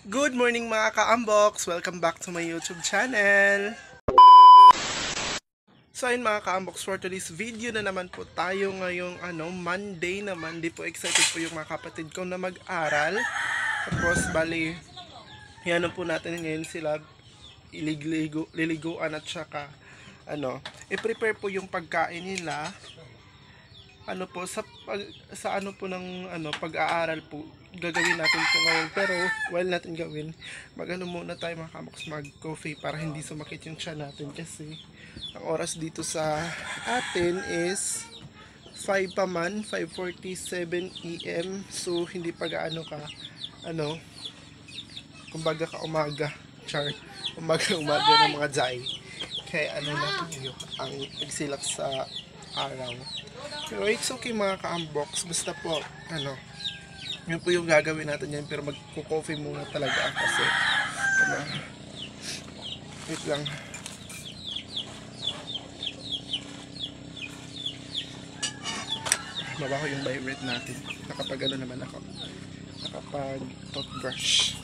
Good morning mga ka-unbox! Welcome back to my YouTube channel! So ayun mga ka-unbox, for today's video na naman po tayo ngayong Monday naman. Di po excited po yung mga kapatid ko na mag-aral. Tapos bali, yan po natin ngayon sila liliguan at saka i-prepare po yung pagkain nila. Pag-aaral po gagawin natin po ngayon, pero while natin gawin, muna tayo mga kamoks, mag-coffee para hindi sumakit yung tiyan natin, kasi ang oras dito sa atin is 5:47 AM, so hindi pa gaano ka kumbaga ka umaga umaga ng mga jay, kaya natin ang pagsilak sa araw. Pero it's okay mga ka-unbox, basta po yun po yung gagawin natin yan, pero magko-coffee muna talaga kasi wait lang. Mabaho yung vibrate natin. Nakapag naman ako, nakapag toothbrush.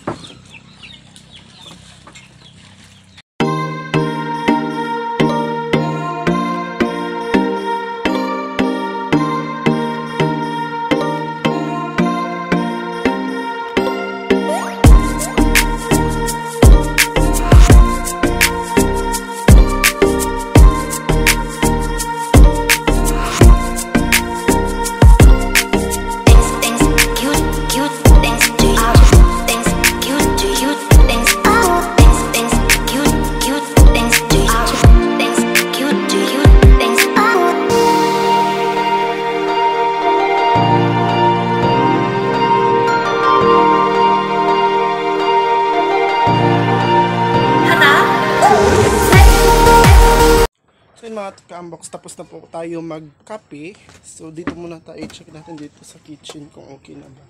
Mga ka-unbox, tapos na po tayo mag-kape. So dito muna tayo, check natin dito sa kitchen kung okay na ba.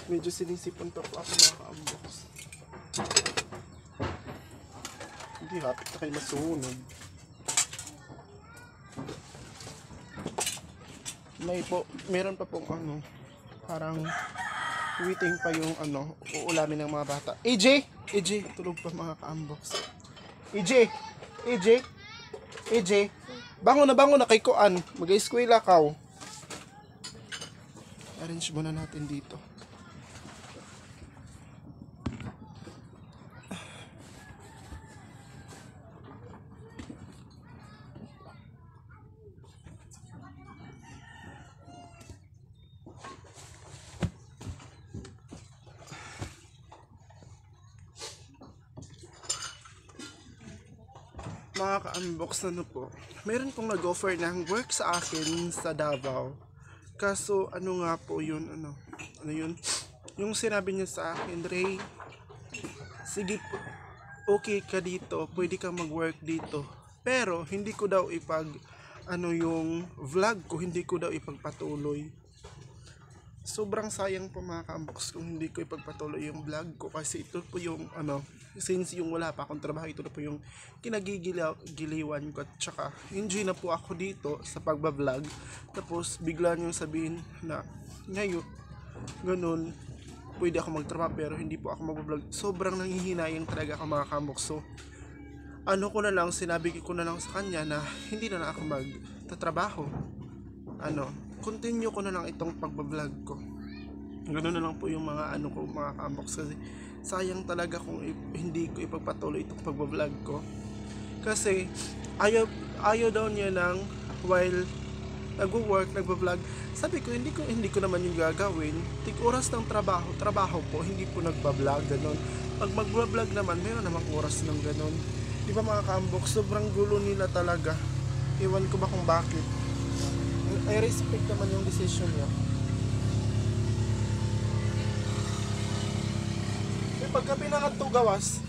Medyo sinisipon pa po ako mga ka-unbox. Hindi hapit na kayo masunog. Meron pa pong parang waiting pa yung uulamin ng mga bata. AJ, tulog pa mga ka-unbox. AJ, bangon na kay Kuan. Mag-eskwela ka. Arrange muna natin dito. Mga ka-unbox, po, meron pong nag-offer ng work sa akin sa Davao. Kaso nga po yun, yun, yung sinabi niya sa akin, Ray, sige po, okay ka dito, pwede kang mag-work dito, pero hindi ko daw yung vlog ko, hindi ko daw ipagpatuloy. Sobrang sayang po mga ka-unbox kung hindi ko ipagpatuloy yung vlog ko, kasi ito po yung since yung wala pa akong trabaho, ito na po yung kinagigiliwan ko, at saka enjoy na po ako dito sa pagbablog. Tapos bigla niyong sabihin na ngayon ganun, pwede ako magtrabaho pero hindi po ako magbablog. Sobrang nanghihinayang talaga ako mga ka-unbox. So sinabi ko na lang sa kanya na hindi na ako magtatrabaho, continue ko na lang itong pagbablog ko. Ganoon na lang po yung mga ko mga ka-unbox, kasi sayang talaga kung hindi ko ipagpatuloy itong pagbablog ko. Kasi ayaw daw niya ng while nagwo-work, nagbablog. Sabi ko, hindi ko naman yung gagawin. Tig oras ng trabaho po, hindi po nagbablog, ganon. Pag magbablog naman, mayroon namang oras ng ganon. Di ba mga ka-unbox, sobrang gulo nila talaga. Ewan ko ba kung bakit. I respect naman yung decision niya. Pagka pinangat to gawas,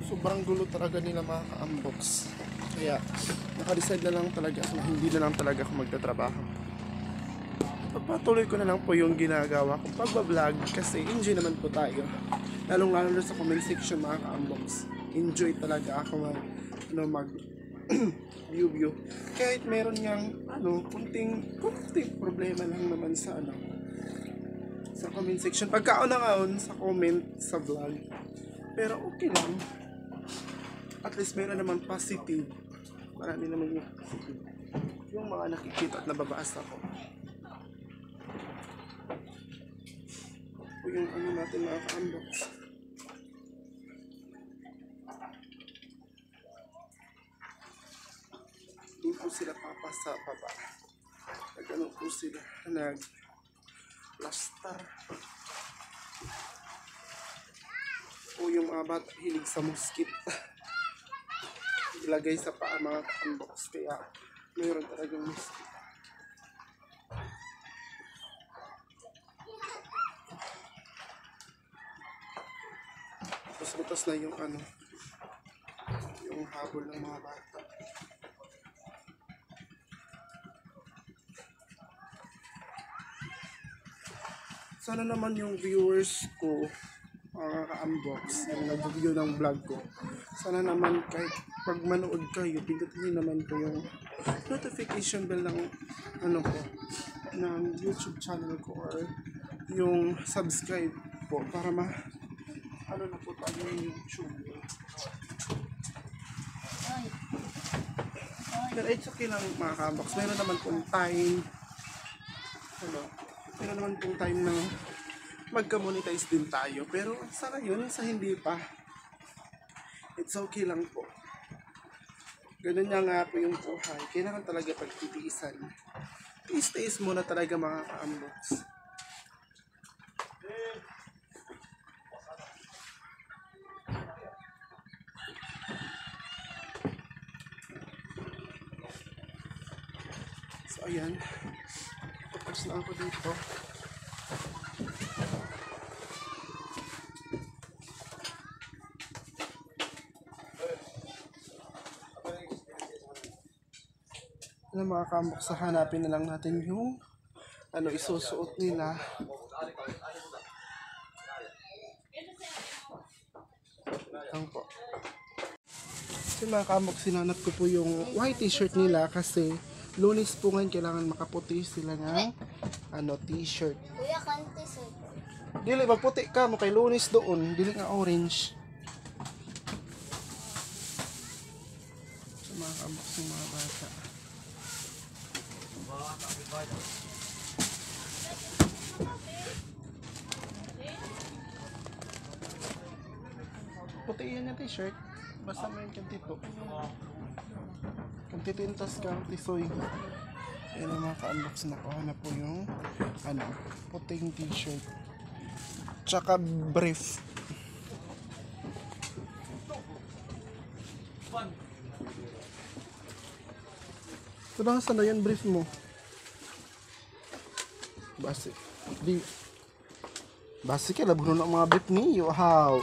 sobrang gulo talaga nila mga ka-unbox. Kaya naka-decide na lang talaga na hindi na lang talaga ako magtatrabaho. Pagpatuloy ko na lang po yung ginagawa kong pagbablog, kasi enjoy naman po tayo. Lalong lalo sa comment section mga ka-unbox. Enjoy talaga ako view. Kahit meron niyang kunting problema lang naman sa sa comment section. Pagkaon sa comment sa vlog. Pero okay lang. At least meron naman positive. Marami naman yung positive. Yung mga nakikita at nababasa ko. O yung natin mga ka-unbox. Doon po sila papasa baba. Nag-ano po sila. Nag-plaster. O yung mga bata hilig sa muskit. Ilagay sa paa mga ka-unbox. Kaya mayroon talagang muskit. Butas na yung yung habol ng mga bata. Sana naman yung viewers ko, mga ka-unbox, yung nag-video ng vlog ko, sana naman kahit pag manood kayo, pindutin naman ko yung notification bell ng ko, ng YouTube channel ko, or yung subscribe po para na po tayo yung YouTube. Pero it's okay lang mga ka-unbox. Meron naman pong time meron naman pong time na magka-monetize din tayo. Pero sana yun, sa hindi pa, it's okay lang po. Ganun nga po yung buhay. Kailangan talaga pagtitiisan. Tiis muna talaga mga ka-unbox. So ayan, tapos na ako dito. Mga ka-unbox, hanapin na lang natin yung isusuot nila. Ang po. So mga ka-unbox, sinanap ko po yung white t-shirt nila kasi Lunes po ngayon, kailangan makaputi sila ng t-shirt. Kuya, kan t-shirt. Dili, magputi ka mo kay Lunes doon. Dili nga orange. So mga ka-unbox yung mga bata. Puti yan yung t-shirt. Basta may kantito. Kantito yung tas kang tisoy. Ayan ang mga ka-unbox na ko. Na po yung puting t-shirt. Tsaka brief. So saan na yung brief mo? Basi. Basi ka, labuno ng mga brief niyo. How?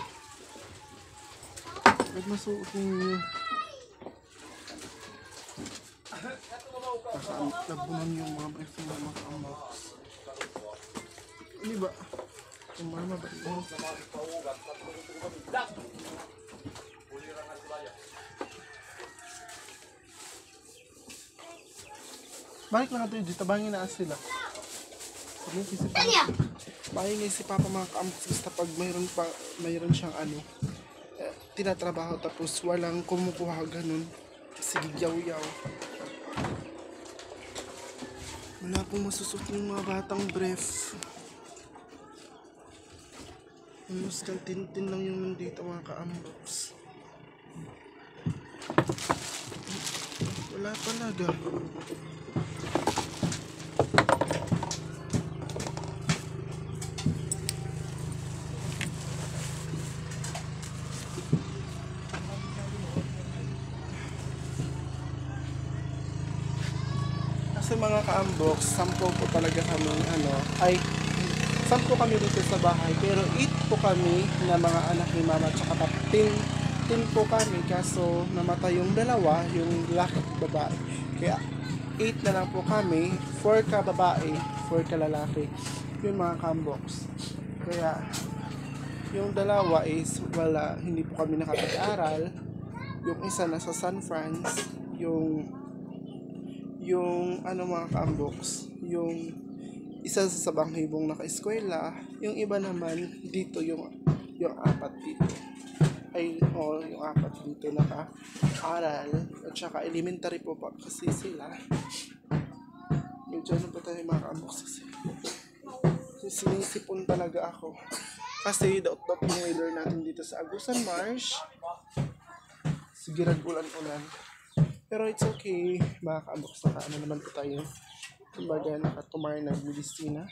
Ba't masuot ninyo? Labunan yung mga brief niyo mga ka-unbox. Hindi ba? Kumama ba ito? Balik na natin dito, bangin na sila. Bangin si Papa mga ka-unbox basta pag mayroon siyang tinatrabaho tapos walang kumukuha ganun. Sige, yaw-yaw. Wala pong masusot ng mga batang brief. Mas kantintin lang yung nandito mga ka-unbox. Wala talaga. Kasi mga ka-unbox, 10 po talaga kami sampo kami dito sa bahay, pero 8 po kami na mga anak ni mama, tsaka 10 po kami, kaso namatay yung dalawa, yung lalaki at babae. Kaya 8 na lang po kami, 4 ka babae, 4 ka lalaki. Yun mga ka-unbox. Kaya yung dalawa is hindi po kami nakapag-aral. Yung isa nasa San Francisco, yung ano mga kaamboks, yung isa sa banghibong naka-eskwela, yung iba naman dito yung apat dito yung apat dito naka-aral at saka elementary po pa kasi sila. Medyo ano pa tayo mga kaamboks kasi sinisipon talaga ako kasi daot-daot yung weather natin dito sa Agusan Marsh. Sige, ulan-ulan. Pero it's okay, mga ka-unbox, ano naman po tayo. Kumbaga, nakatumar na GDC na.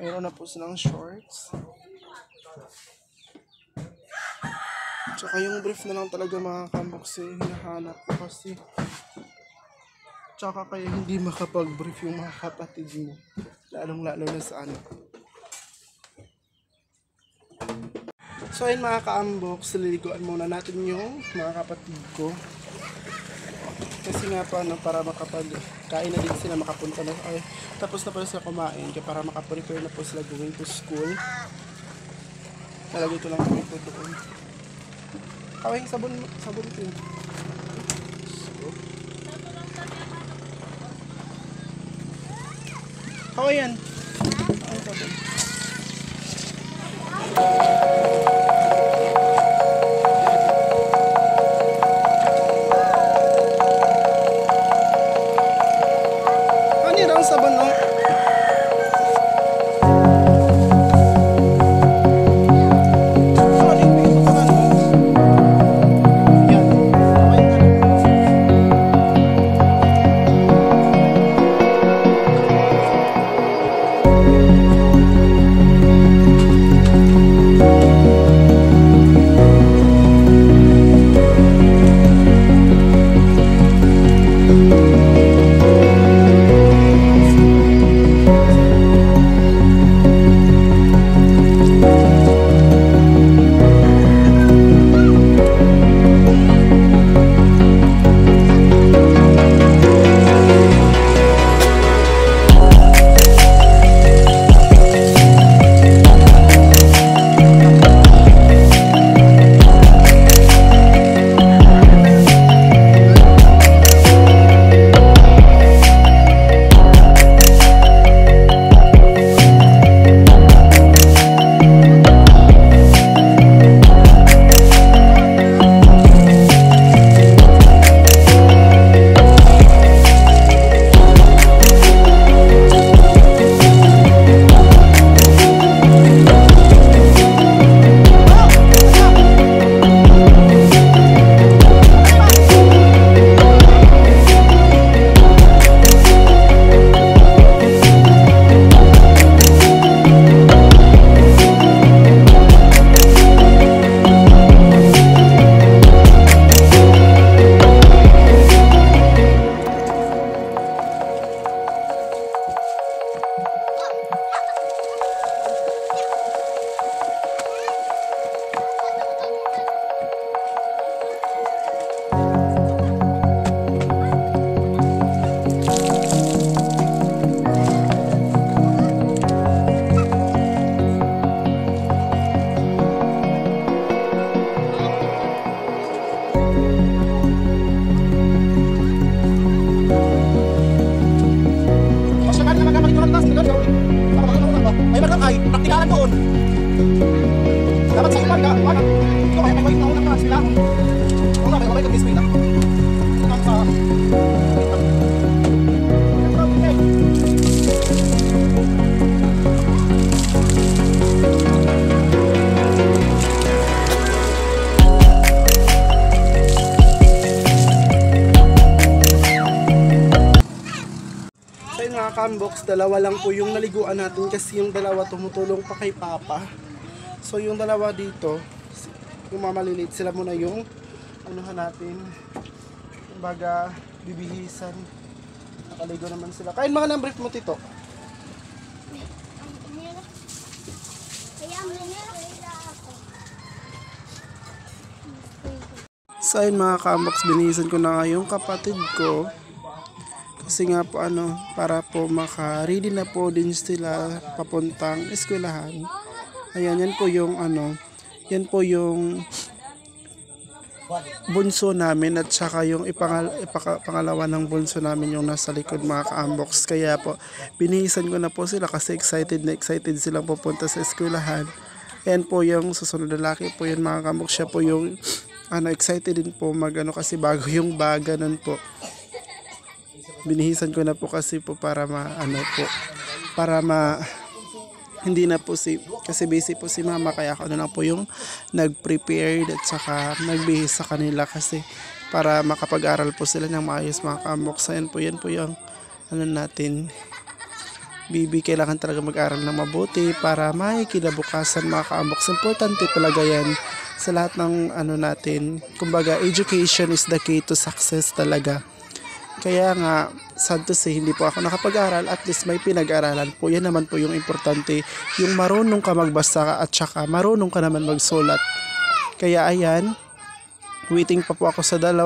Meron na po silang shorts. Tsaka yung brief na lang talaga mga ka-unbox hinahanap ko kasi. Tsaka kaya hindi makapag-brief yung mga kapatid mo. Lalong-lalo na sa ano. So ayun mga ka-unbox, liliguan muna natin yung mga kapatid ko. Kasi nga pa para makapag-kain na din sila, makapunta na. Ay, tapos na pala sila kumain kaya para makaprepare na po sila going to school. Nalagay ko lang po doon. Kawing sabon ko. Kawayan. Ay, sabon. Ano ang sabon no? Ay, praktikalan doon. Dapat sa iba, ito kaya may na unang klase lang. Kung may kamay kag-display lang. Ito sa... Mga ka-unbox, dalawa lang po yung naliguan natin kasi yung dalawa tumutulong pa kay Papa. So yung dalawa dito, yung mamaliliit sila muna yung anuhan natin, kumbaga bibihisan. Nakaligo naman sila. Kain mga ng brief mo, Tito. So ayun mga ka-unbox, binihisan ko na nga yung kapatid ko. Kasi nga po para po maka-ready na po din sila papuntang eskwelahan. Ayan, yan po yung yan po yung bunso namin at saka yung pangalawa ng bunso namin yung nasa likod mga ka-unbox. Kaya po binihisan ko na po sila kasi excited silang pupunta sa eskwelahan. Ayan po yung susunod na laki po yun mga ka-unbox. Siya po yung excited din po kasi bago yung bag ganun po. Binihisan ko na po kasi po para hindi na po kasi busy po si mama, kaya ako na lang po yung nag-prepared at saka nagbihis sa kanila kasi para makapag-aral po sila ng maayos mga ka-unbox. Yan po yung natin. Kailangan talaga mag-aral ng mabuti para may kinabukasan mga ka-unbox. Importante talaga yan sa lahat ng natin. Kumbaga, education is the key to success talaga. Kaya nga, sad to say, hindi po ako nakapag-aral, at least may pinag-aralan po. Yan naman po yung importante, yung marunong ka magbasa at saka marunong ka naman magsulat. Kaya ayan, waiting pa po ako sa dalawa.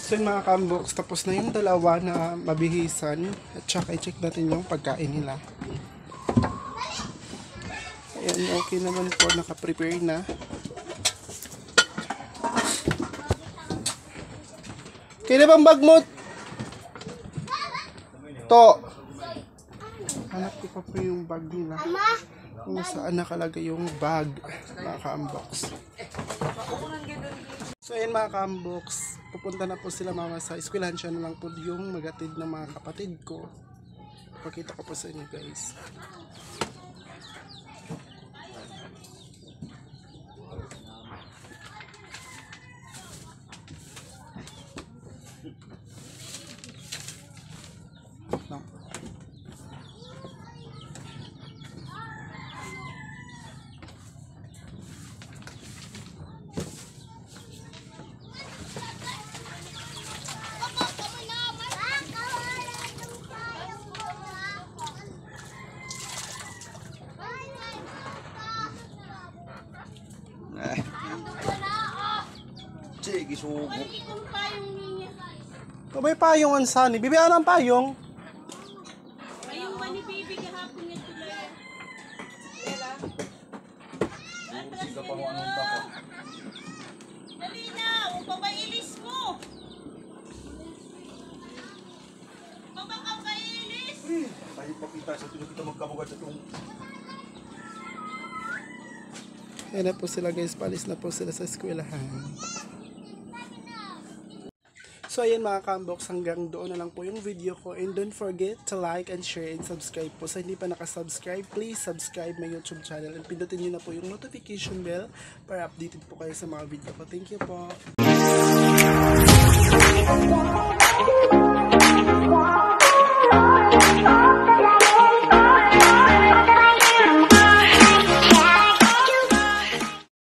So yun mga ka-unbox, tapos na yung dalawa na mabihisan at saka i-check natin yung pagkain nila. Ayan, okay naman po, naka-prepare na. Kaya bang bag mo? To! Hanap ko pa po yung bag nila. Kung saan nakalagay yung bag, mga ka-unbox. So ayan mga ka-unbox, pupunta na po sila mama sa eskwelahan. Siya na lang po yung magatid ng mga kapatid ko. Pakita ko po sa inyo guys. Sige, sugo. May payong sani. Bibigyan ng payong. Ayun ba ni Bibi kahapon nito lang? Sige pa mo anong tako. Dali na, upabailis mo. Papakapailis. Tayo papita sa tulog kita magkabugat sa itong... Ayan na po sila guys. Palis na po sila sa eskwelahan. So ayan mga ka-unbox, hanggang doon na lang po yung video ko, and don't forget to like and share and subscribe po. Sa hindi pa nakasubscribe, please subscribe my YouTube channel and pindutin nyo na po yung notification bell para updated po kayo sa mga video ko. Thank you po.